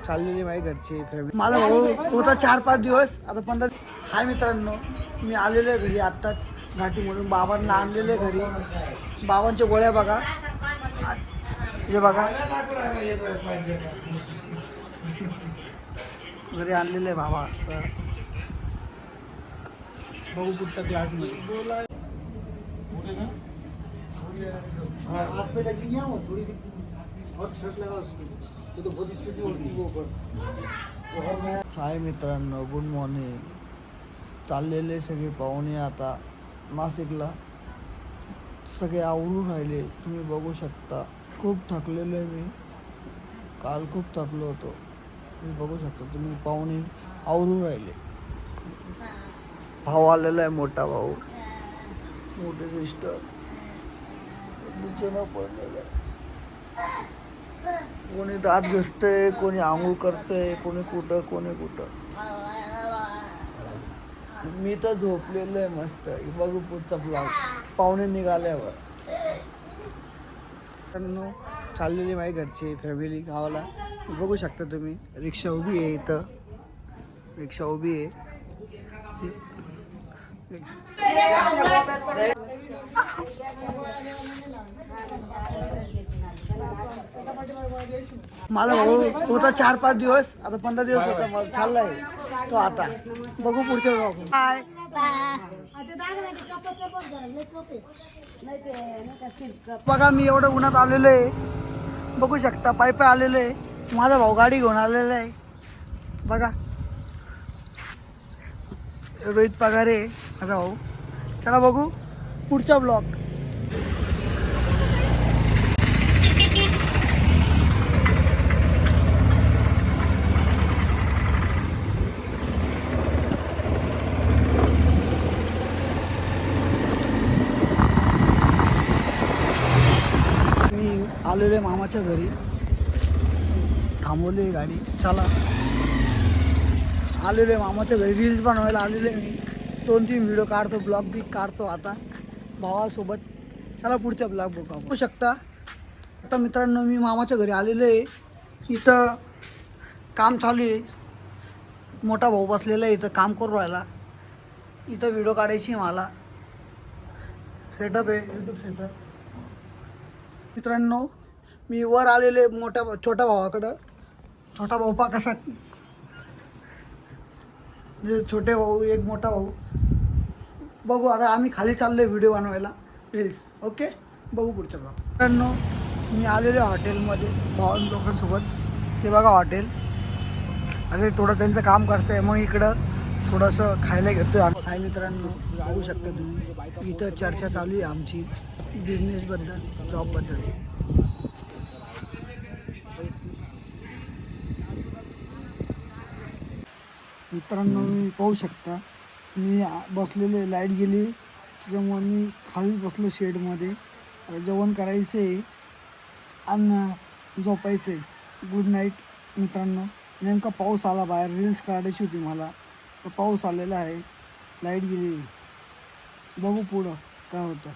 चाललेली माझी घरची फॅमिली. माझा भाऊ होता 4-5 दिवस, आता 15. हाय मित्रांनो, मी आलेलो आहे घरी आत्ताच घाटीमधून. बाबांना आणलेले घरी. बाबांच्या गोळ्या बघा, हे बघा घरी आणलेलं आहे बाबा. बघू पुढच्या क्लासमध्ये. हाय मित्रांनो, गुड मॉर्निंग. चाललेले सगळे पाहुणे आता नाशिकला. सगळे आवरून राहिले, तुम्ही बघू शकता. खूप थकलेलो आहे मी, काल खूप थकलो होतो. तुम्ही बघू शकता, तुम्ही पाहुणे आवरून राहिले. भाऊ आलेला आहे, मोठा भाऊ, मोठे सिस्टर बिछाना पडलेला आहे. कोणी दात घसतंय, कोणी आंघोळ करतंय, कोणी कुठं. मी तर झोपलेलो आहे मस्त. बघू पुढचा ब्लॉग पाहुणे निघाल्यावर. चाललेली माझी घरची फॅमिली गावाला. बघू शकता तुम्ही, रिक्षा उभी आहे इथं, रिक्षा उभी आहे. माझा भाऊ होता 4-5 दिवस, आता 15 दिवस होता. मला चाललाय तो आता. बघू पुढच्या ब्लॉग. हाय बघा, मी एवढं उन्हात आलेलो आहे, बघू शकता. पाय आलेलो आहे. माझा भाऊ गाडी घेऊन आलेला आहे बघा. रोहित पगारे माझा भाऊ. चला बघू पुढचा ब्लॉग. मी आलेलो आहे मामाच्या घरी, थांबवली गाडी. चला आलेलो आहे मामाच्या घरी. रील्स बनवायला आलेलो आहे मी. 2-3 व्हिडिओ काढतो, ब्लॉग बी काढतो आता भावासोबत. चला पुढच्या ब्लॉग बघू शकता. आता मित्रांनो, मी मामाच्या घरी आलेलो आहे. इथं काम चालू आहे. मोठा भाऊ बसलेला आहे इथं, काम करून राहिला. इथं व्हिडिओ काढायची मला. सेटअप आहे, यूट्यूब सेटअप. मित्रांनो, मी वर आलेले छोट्या भावाकडं. छोटा भाऊ पा कसा, छोटे भाऊ, एक मोठा भाऊ. बघू आता आम्ही खाली चाललो आहे व्हिडिओ बनवायला, रील्स. ओके, बघू पुढच्या भाग. मित्रांनो, मी आलेलो आहे हॉटेलमध्ये भावां लोकांसोबत. ते बघा हॉटेल. अरे थोडं त्यांचं काम करतं आहे, मग इकडं थोडंसं खायला घेतो आहे. हाय मित्रांनो, बघू शकता तुम्ही, इथं चर्चा चालू आहे आमची बिझनेसबद्दल, जॉबबद्दल. मित्रांनो, मी पाहू शकता, मी बसलेले, लाईट गेली त्याच्यामुळे मी खाली बसलो शेडमध्ये. जेवण करायचं आहे आणि झोपायचं आहे. गुड नाईट मित्रांनो. नेमका पाऊस आला बाहेर, रील्स काढायची होती मला, तर पाऊस आलेला आहे, लाईट गेली. बघू पुढं काय होतं.